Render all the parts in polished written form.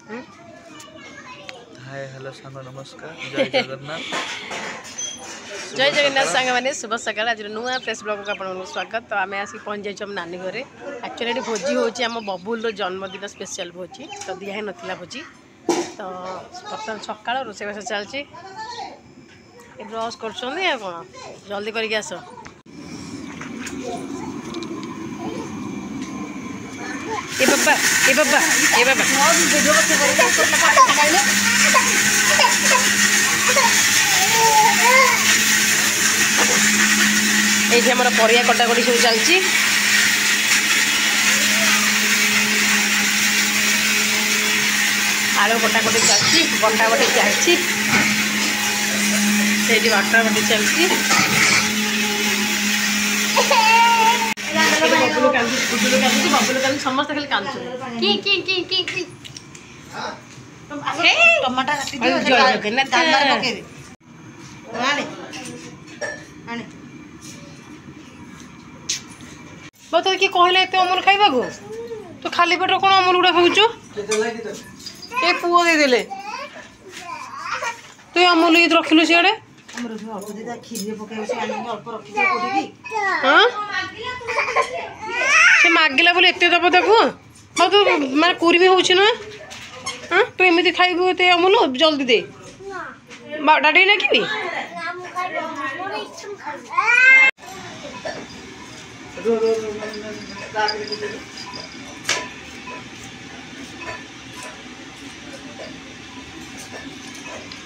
Hi hello सांग नमस्कार जय जगन्नाथ जय जगन्नाथ सांग मैंने शुभ सकाल आज नुआ फ्रेश ब्लॉग को आपको स्वागत। तो आम आसिक पहुँच जाइए आम नानी घरे। एक्चुअली ये भोजी होची आम बबुल जन्मदिन स्पेशल भोजी तो दिया नाला भोजी। तो बर्तमान सकाल रोषेईबास चलती ब्रश कर कौन जल्दी करके आस। ए बाबा ए बाबा ए बाबा ये आम परिया कटाकटी सब चलती। आलू कटाकटी चलती बटाबटी चलती बटाबटी चलती। बबुलू कांदी समस्त खाली कांदुचे टमाटा बहुत किए कहले एत अमूल खाइबा को तो खाली पेट कौन अमूल गुड़ा खाऊचु ये पुओ देदेले तु अमूल ये रखिलु सियाड़े से मागिला बोले एत दब ताकू हाँ तू मैं कुरी भी होची ना हाँ तू एमती खाइबु एत अमूल जल्दी दे डाडी ना कि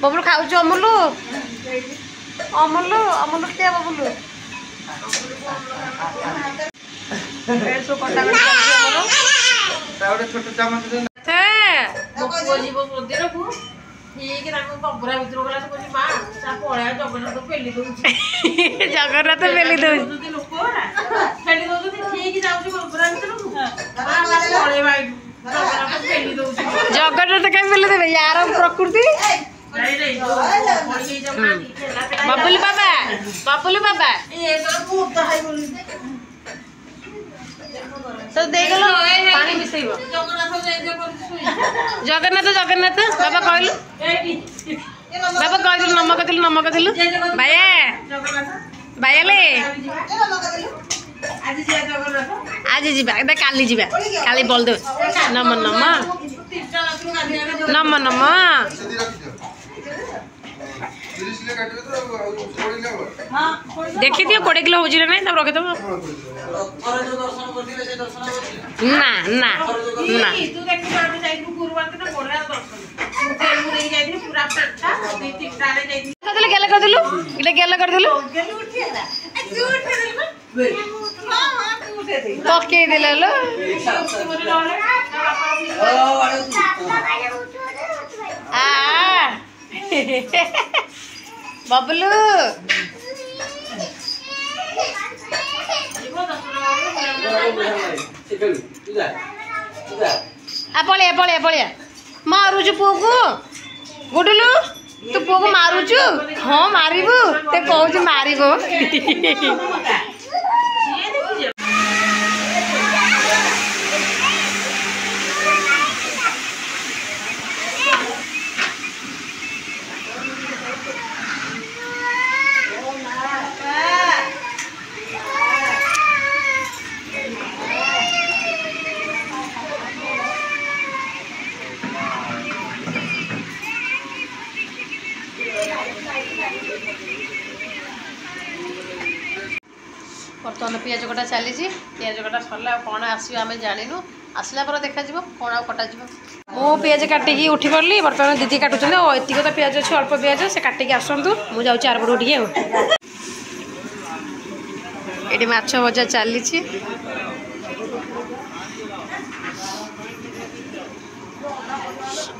बबलू खाऊ अमूल अमूल अमूल क्या बबलू जगन्नाथ पेली जगन्नाथ कहीं पेली देवे यार प्रकृति बबुल बाबा बबुल बाबा तो देख लो पानी मिसेब जगन्नाथ जगन्नाथ बाबा कहलु बाबा कहलु नमक दिलु भाया भायाले आज जीवा काली जीवा काली बलदेव नम नम नम नम देखी दियो 20 किलो हो ना तब रखिदेव ना ना ना गेला करदेलु इटा गेला करदेलु पकई देला लो बबलू पलिया पलिया पलिया मारुचु पुओ को गुडुलू तू पुओ को मारुचु हाँ मारिबू ते कहू मारिबो बर्तमान पियाज कटा चली पियाज कटा सरला कौन आसो आम जानू आसला पर देखा कौन कटा मु पियाज काटिकी उठी पड़ी बर्तमान दीदी काटुच्च एतिक तो पियाज अच्छे अल्प पियाज से काटिकी आसतु मुझे आरपटू टे ये माछ भजा चली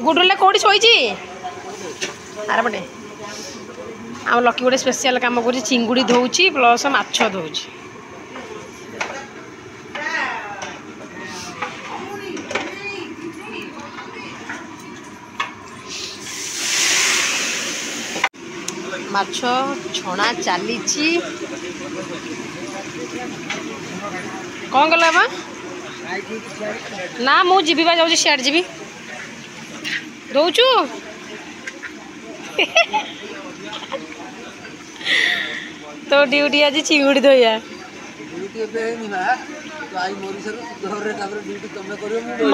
गुडुला कौटी शोची आरपटे आम लकी गोटे स्पेशल काम कर चिंगुड़ी धोची प्लस माछ धोची माछ छणा चली कौन गला बा ना मु जीवी बा जाऊँ सियाड़ जीवी ଦଉଛୁ ତୋ ଡ୍ୟୁଟି ଆଜି ଚିଙ୍ଗୁଡ଼ି ଧୋଇବା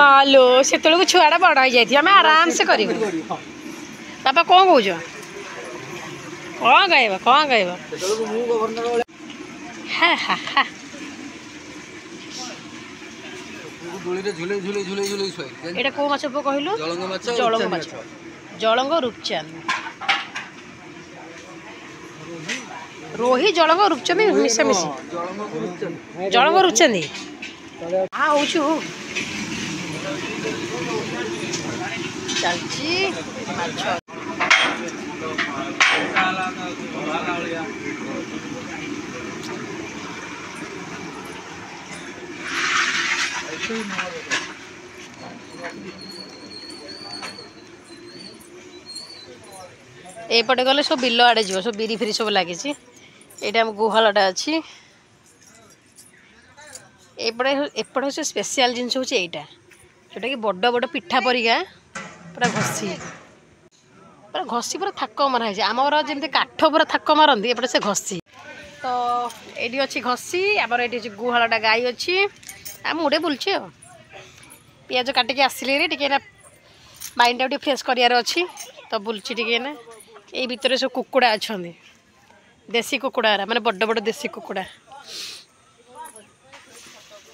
ମାଲୋ ସେତେବେଳକୁ ଛୁଆଟା ବଡ଼ ହେଇଯାଇଥିବ ଆମେ ଆରାମସେ କରିବୁ ବାପା କ'ଣ କହୁଛ କ'ଣ କହିବ ହା ହା ହା ଏଇଟା କୋଉ ମାଛ ପୁଅ କହିଲୁ ଜଳଙ୍ଗ ମାଛ ଜଳଙ୍ଗ ରୂପଚାନ୍ଦ ରୋହି ଜଳଙ୍ଗ ରୂପଚାନ୍ଦ ମିଶାମିଶି ଜଳଙ୍ଗ ରୂପଚାନ୍ଦ ହଉଛୁ ଚାଲିଛି ମାଛ ଏପଟେ ଗଲେ ସବୁ ବିଲ ଆଡ଼େ ଯିବ ସବୁ ବିରି ଫିରି ସବୁ ଲାଗିଛି ଏଇଟା ଆମ ଗୁହାଳଟା ଅଛି ଏପଟେ ହଉଛି ସ୍ପେଶିଆଲ ଜିନିଷ ହଉଛି ଏଇଟା ଯେଉଁଟାକି ବଡ଼ ବଡ଼ ପିଠା ପରିକା ପୁରା ଘଷି ପୁରା ଥାକ ମରା ହେଇଛି ଆମର ଯେମିତି କାଠ ପୁରା ଥାକ ମାରନ୍ତି ଏପଟେ ସେ ଘଷି ତ ଏଇଠି ଅଛି ଘଷି ଆମର ଏଇଠି ଅଛି ଗୁହାଳଟା ଗାଈ ଅଛି ଆଉ ମୁଁ ଟିକେ ବୁଲୁଛି ଆଉ ପିଆଜ କାଟିକି ଆସିଲି ଟିକେ ନା ମାଇଣ୍ଡଟା ଟିକେ ଫ୍ରେଶ୍ କରିବାର ଅଛି ତ ବୁଲୁଛି ଟିକେ ନା ଏଇ ଭିତରେ ସବୁ କୁକୁଡ଼ା ଅଛନ୍ତି ଦେଶୀ କୁକୁଡ଼ା ମାନେ ବଡ଼ ବଡ଼ ଦେଶୀ କୁକୁଡ଼ା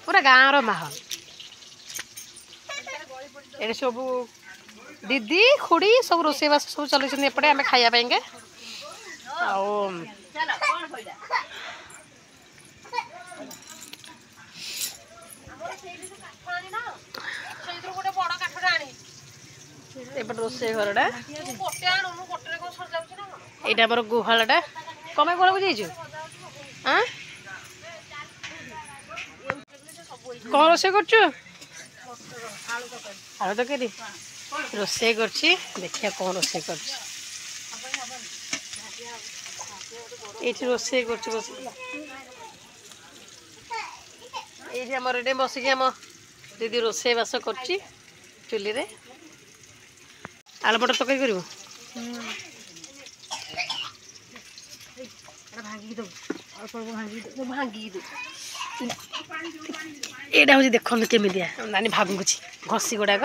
ପୁରା ଗାଁର ମାହୋଲ ଏଠି ସବୁ ଦିଦି ଖୁଡ଼ି ସବୁ ରୋଷେଇବାସ ସବୁ ଚଲେଇଛନ୍ତି ଏପଟେ ଆମେ ଖାଇବା ପାଇଁକା ଆଉ ଏପଟେ ରୋଷେଇ ଘରଟା ଏଇଟା ଆମର ଗୁହାଳଟା କମେ ଗୁହାଳକୁ ଯାଇଛୁ କ'ଣ ରୋଷେଇ କରୁଛୁ ଆଳୁ ତରକାରୀ ରୋଷେଇ କରୁଛି ଦେଖିବା କ'ଣ ରୋଷେଇ କରୁଛି ଏଇଠି ରୋଷେଇ କରୁଛି ବସିକି ଏଇଠି ଆମର ଏଠି ବସିକି ଆମ ଦିଦି ରୋଷେଇବାସ କରୁଛି ଚୁଲିରେ ଆଳୁ ମଟର ତରକାରୀ କରିବୁ ଏଇଟା ହେଉଛି ଦେଖନ୍ତୁ କେମିତିଆ ନାନୀ ଭାଙ୍ଗୁଛି ଘଷି ଗୁଡ଼ାକ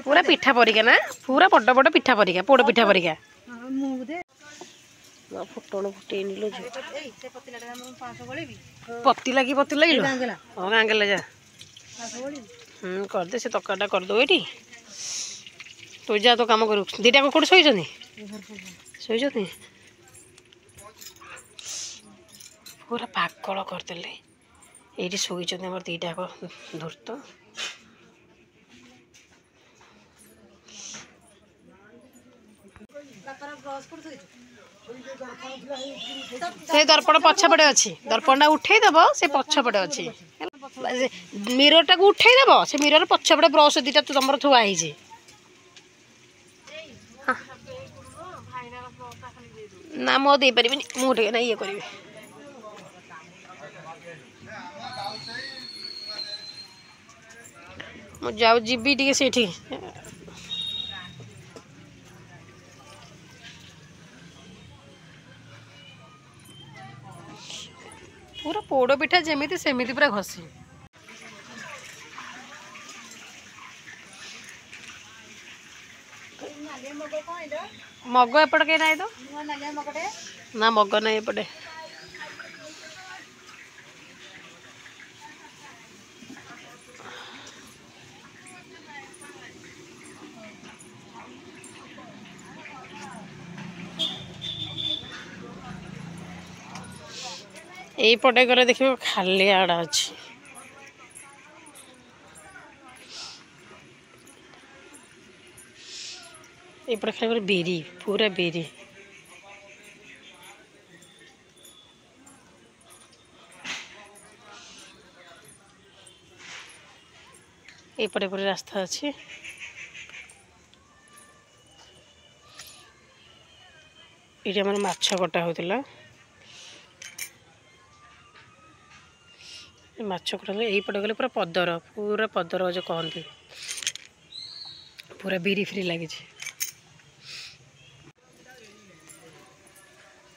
ପୁରା ପିଠା ପରିକା ନା ପୁରା ବଡ଼ ବଡ଼ ପିଠା ପରିକା ପୋଡ଼ ପିଠା ପରିକା ଫୁଟଣ ଫୁଟେଇ ନିଲୁ ପତି ଲାଗିଲୁ ହଁ ଗାଙ୍ଗେଲା ଯା କରିଦେ ସେ ତରକାରୀଟା କରିଦେବୁ ଏଇଠି ତୁ ଯା ତ କାମ କରିବୁ ଦୁଇଟା କେଉଁଠି ଶୋଇଛନ୍ତି ପୁରା ପାଗଳ କରିଦେଲେ ଏଇଠି ଶୋଇଛନ୍ତି ଆମର ଦୁଇଟାକ ଧୂର୍ତ୍ତ ସେ ଦର୍ପଣ ପଛପଟେ ଅଛି ଦର୍ପଣଟା ଉଠେଇଦେବ ସେ ପଛପଟେ ଅଛି ମିରରଟାକୁ ଉଠେଇଦେବ ସେ ମିରର ପଛପଟେ ବ୍ରସ୍ ଦୁଇଟା ତମର ଥୁଆ ହେଇଛି ନା ମୁଁ ଆଉ ଦେଇପାରିବିନି ମୁଁ ଟିକେ ନା ଇଏ କରିବି ମୁଁ ଯିବି ଟିକେ ସେଇଠି ପୁରା ପୋଡ଼ ପିଠା ଯେମିତି ସେମିତି ପୁରା ଘଷି ମଗ ଏପଟେ କେହି ନାହିଁ ତ ନା ମଗ ନାହିଁ ଏପଟେ এইপଟେ গଲେ ଦେଖିବ ଖାଲି ଆଡ଼ ଅଛି এইপଟେ ଖାଲି ବିରି ପୁରା ବିରି এইপଟେ ପୁରା ରାସ୍ତା ଅଛି ଏଇଠି ଆମର ମାଛ କଟା ହଉଥିଲା ମାଛ କଟା ଏଇପଟେ ଗଲେ ପୁରା ପଦର ଯୋଉ କହନ୍ତି पूरा बिरी फ्री लगी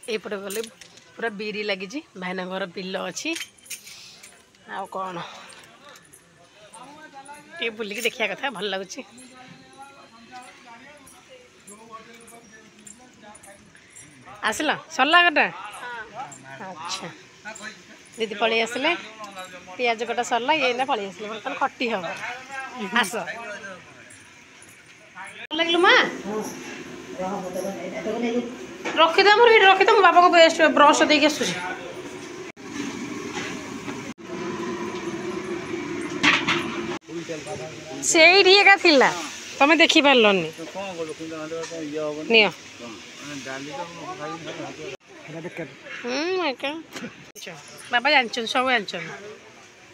एपटे गले पूरा बिरी लगी भाईना घर बिल अच्छी आ कौन ये बुलिक देखिया कथा भल लगुच आसला सरला कटा अच्छा दीदी पलि आसले पियाज कटा सरला ये ना पलि आसले बर्तन खटी हम आस लगिलु माँ रखीद मोर ये रखीद मो बापा को बेस्ट ब्रश देके आसुची सेठी एका थिला तमे देखि पारलनी नियो बापा जानछन सब जानछन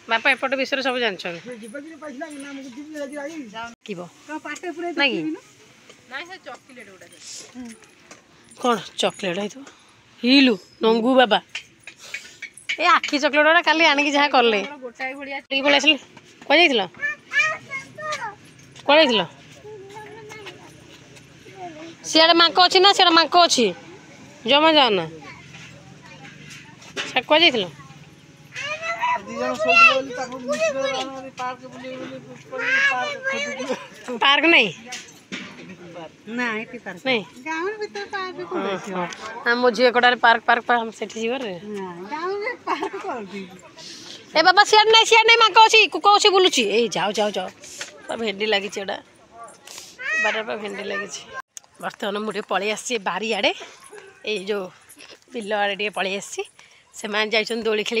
बापा एपट विषय सब जानछन किबो नाही कौन चॉकलेट है तो हिलु नंगू बाबा ए आखी चॉकलेट काली आनिक जहाँ कले पलि आसले कह जाइल कौन जाइल सियाड़े मांक अच्छी ना सियाड़े मांक अच्छी जमा जाना से कह जाइल पार्क नहीं नहीं मो झी कटार पार्क पार्क हम सेठी जीवर ए बाबा सियाड़ नहीं मांक अच्छी कुक अच्छी बुलुची ए जाओ जाओ जाओ भेंडी लगी एटा बार बार भेंडी लगी बर्तमान मुझे पलि आसी बारी आड़े ये जो बिल आड़े टे पलि आसी से जाइछन दोली खेल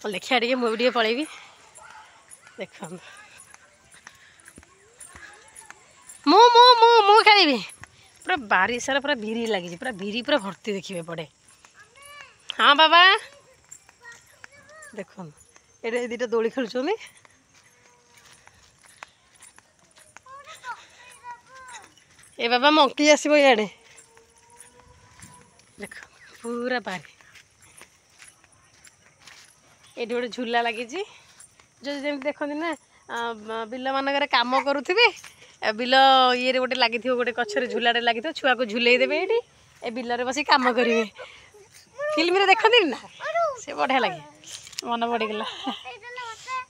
देखिया टे मुझे पलैबी देख मु खेल पूरा बारी सारा पूरा भिरी लगी पूरा भिरी पूरा भर्ती देखिए पड़े हाँ बाबा देख ये दुटा दोली खेलुं ए बाबा मंकी आसो इे देख पूरा बारी ये गोटे झूला लगी जो जमी देखते ना बिल मानक कम करुवे बिल ये गोटे लगी गोटे गचर झूलाटे लगी छुआ को झूले देवे ये ए बिल बस कम करेंगे फिल्म देखती ना से बढ़िया लगे मन पड़गला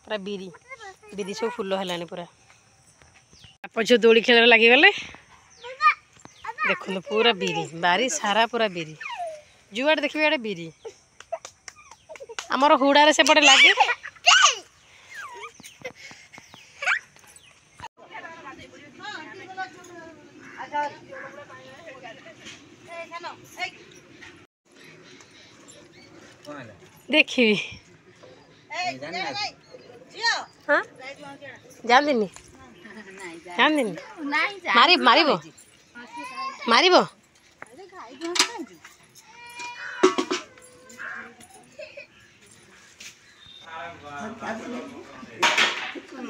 पूरा बिरी बिरी सब फुल है पूरा पछ दोली खेल लगिगले देखो पूरा बिरी बारी सारा पूरा बिरी जुआड़े देखिए आड़े बिरी आमर हुड़ारे सेपटे लगे देखी हाँ जान दिनी मारी मारिबो मारिबो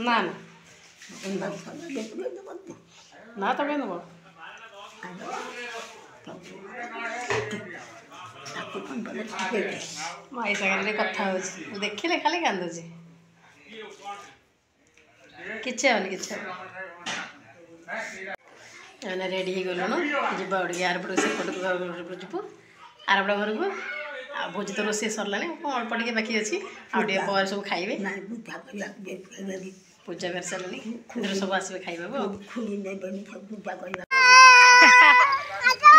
ना ना तो केन माई सागर कथा हो देखिले खाली कांदुची किच्छे होनी किच्छे मैंने रेडी हो गलुन जीव गोटे आरपट सेपट जीव आरपट घर को आ भोजी तो रोसे सरला अल्प टे बाकी अच्छी आगे पर सब खाइबे पूजा कर सारे सब आसवे खाइबा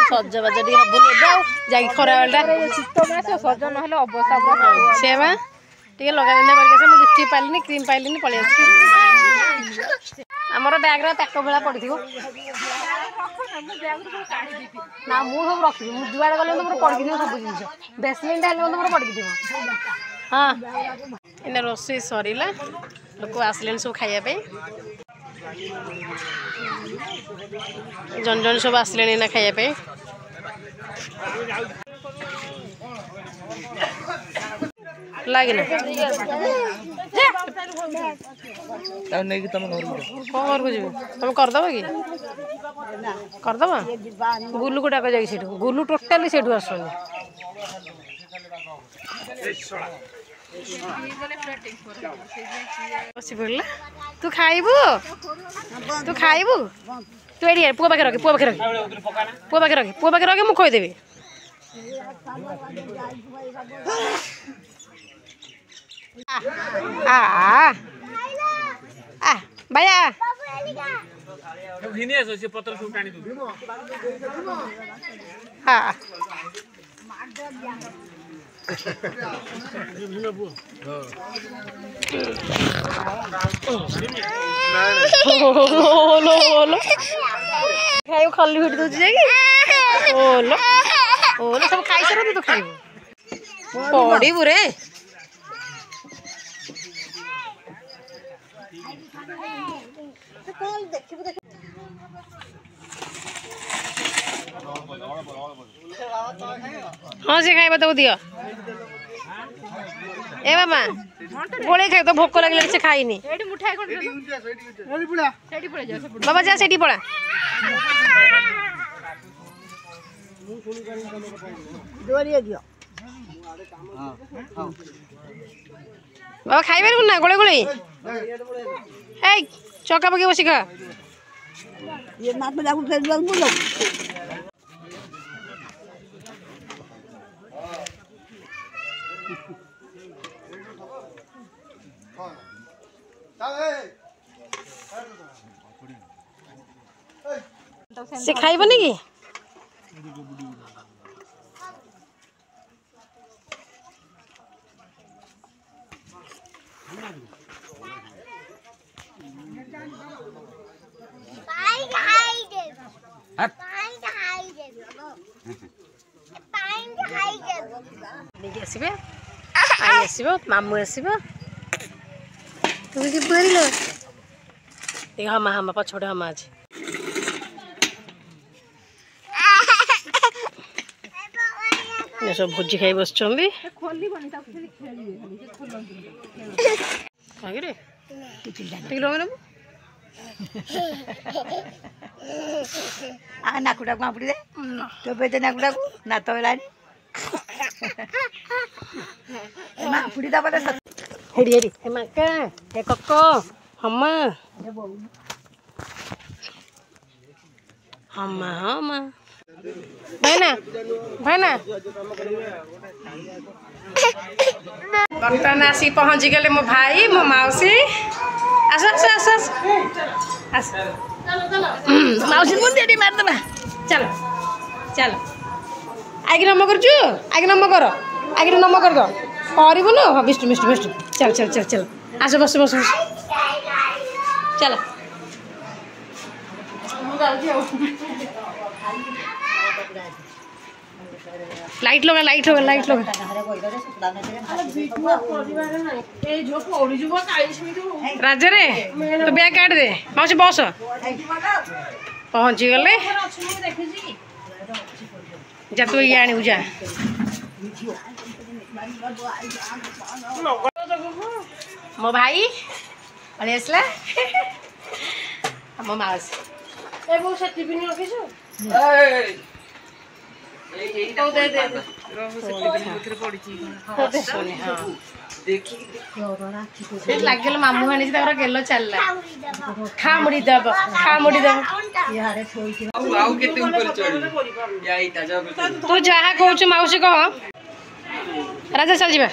सजबाज टी हम जा खरा बेलटा सज ना अवस्था से टे लगा दिना करके लिपस्टिक पाइलिनी क्रीम पाइलिनी पलि आस आमर बैग पैक भाया पड़ ना मुझे सब रखी जुआड़े गले मोर पड़की सब जिन बेसलिन मोर पड़की थी हाँ इन रोसे सरला लोक आसले सब खायापी जन जन सब आसले ना खायापी लगे तुम घर को जी तुम करदब कि करदब गुलू को डाक जा गुलू टोटाली से आस बसी पड़ला तू खाइबू तू खाइबू तू एडी पुआ पाखे रखे पुआ पाखे रखे पुआ पाखे रखे पुआ पाखे रखे मु खोदेबी आ आ आ भैया हाँ खाइब खली फिट दूची जाकि ओलो ओलो सब खाई सार तू खाइबू पड़ू रे हाँ से खाइबा तो दियो ए बाबा गोले खाई तो भोक लगे से खाइनी बाबा जा सेठी पड़ा बाबा खाइबे ना गोले गोले ए चौका पके बसी खा ये नाक में लागू कर बोलो से खाइबनी कि आसबे आई आसब मामू आसब तुम कि बुआल देख हमा हमा पछोटे हमा आज सब भोजी खाई बस नाकुटा मापुड़ी दे तो बेटे नाकुटा को ना तो लानी मापुड़ी दा बोले हेडी हेडी हे माका हे कक्को हम्मा हम्मा हम्मा भाईना भाईना बर्तन आसी पहुँची गले मो भाई मो मौसी आस आस आस आस आस मौसी मुंह देडी मार देबा चलो चलो आगे नम करछु आगे नम कर आगे नम कर दो करबो न हां बिष्टु बिष्टु बिष्टु चल चल चल चल आस बस बस चलो लाइट लगा लाइट लगा लाइट लगा राजा रे तो बैग काट दे मौसी बस पहुँची गले जा तू ये आनी जा मो भाई पड़े आसला मो माउसी ए वो से टिफिन रखिछु तो दे दे लागल मामू आनी गेलो चलला खा मुड़ी दब तू जहाँ कहू मौसी कह राजा चल जा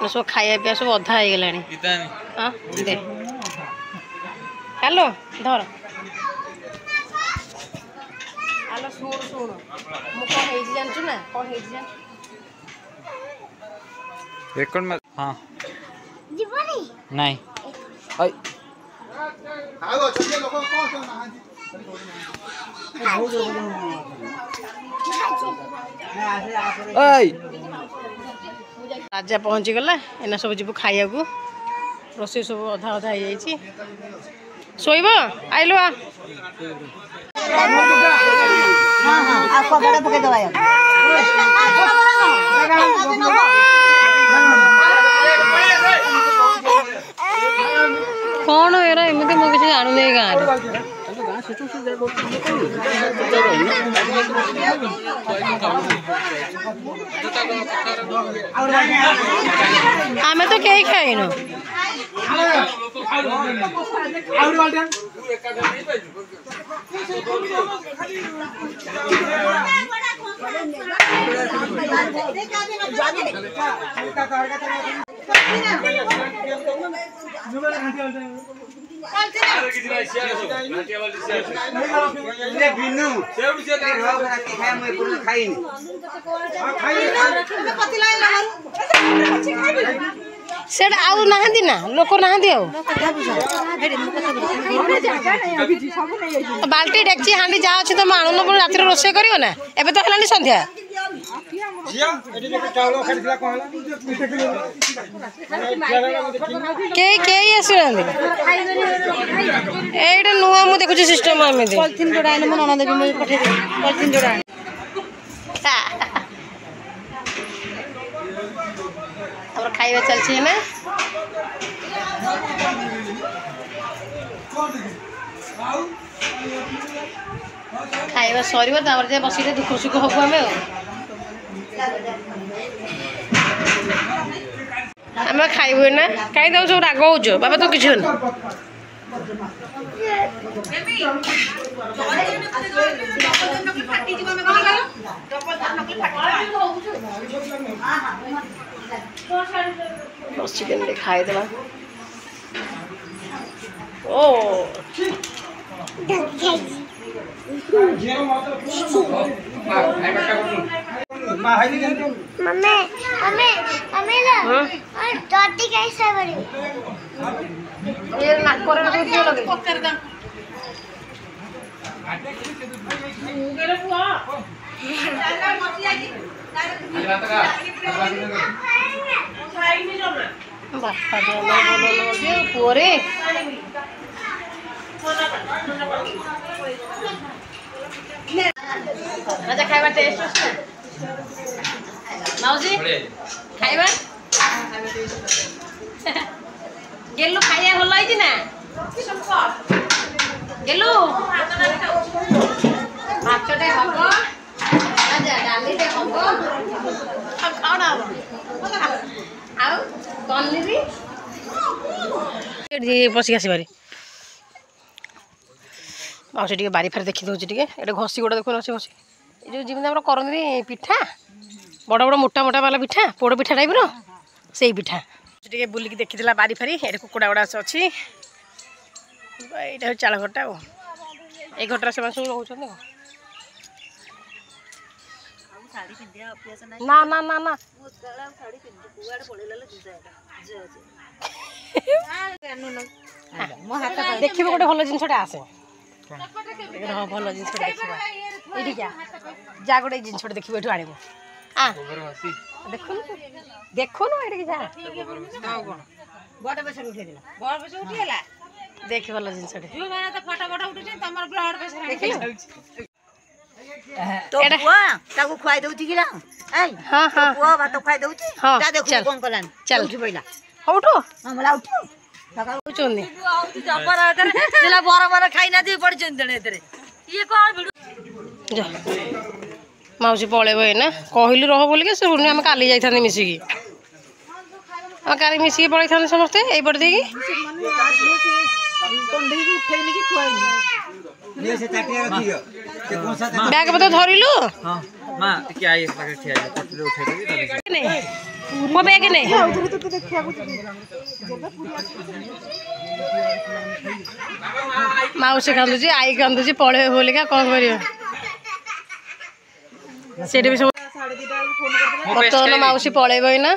सब खाया पिया सब अधा हो गला हेलो धर हेलो शुण शुण मुझे जानचु ना कौन है रेकॉर्ड में हां नहीं आई आगो चलिए लोग कौन ओए राजा पहुँची गला एना सब जीव खाया को रोसे सब अधा अधा हो जाइए शोब आइलो आ कौन एरा एमती मुझे किसी जानू नहीं गाँव आमे तो कहीं खाइनु सेट आउ नाहंदी ना लोक नाहंदी आउ बाल्टी डेक्ची हांडी जा अछि त मानु न रात रे रोसे करियो ना एबे तो हलानी संध्या के आसुनांदी एटा नुआ मु देखुची सिस्टम आमे दे पॉलिथिन जोडा आने मन ननद के पठे दे पॉलिथिन जोडा और खाइबा चलछि ना खाइबा सरीबो तापर जे बसी दुख सुख हबु हमें हमें खाइबो ना खाइ दउ सब राग होजो बाबा तो किछ न चिकन ले खाए देला ओ मम्मी मम्मी मम्मी ला और टोटी कैसे बनी ये नाक करे तो क्यों लगे पकड़ दम मुगेरे बुआ बापा बोलो पूरे राजा खाइबा टेस्ट माउजी खाइबा गेलु खाइया भल होइछि ना गेलु भातटे हबो राजा डालीटे हबो खाउना आउ पनीरी ये पसी आसी बारी माउसी टिके बारी फारी देखि दउछि टिके एटा घसी गोटा देखो नसे घसी ए जो जिमिन हमरा करनी पिठा बड़ बड़ मोटा मोटा वाला पिठा पोड़ पिठा टाइप रो सेई पिठा टिके बुलिकी देखिथिला बारी फारी एटा कुकुडा गुडा अछि एटा चाळ घरटा ओ ए घरटा से सब रहउछन ना ना ना ना देखिबो गोटे भल जिनसटा आसे भल जिनसटा देखिबा एठी जा गोटे जिनसटा देखिबो एठु आनिबो आ देखुन देखुन एठी जा बड पैसा उठे दिला बड पैसा उठिला देख भल जिनसटा जो माने त फोटो फोटो उठे तमर ब्लड पैसा देखि तो बुआ ताको खुआई दउची कि ना ए हां हां बुआ भात खुआई दउची ता देखु कोन कलान चल उठी पइला हो उठो हमरा उठो सका उचोनी जबर आदर तिला बराबर खाइ ना दी पड़ चंदन एतरे ये को भिडो जा माउसी पळेबो ना कहिलु रह बोल के सुनी हम काली जाई थाने मिसी की हम काली मिसी के पळै थाने समस्त एई पड़ देगी कंडी की उठैली की खुआई ये से टाटिया रखियो ते कोन सा बैग बतो धरिलु हां मां टिके आई पाके ठिया पटले उठै देबी तबे नहीं वो बैग नहीं उधर तो देखिया माउसी कांदुजी आई कांदुजी पळे बोलिका कोन करियो सेठी भी सब 2:30 फोन कर माउसी पळेबो ना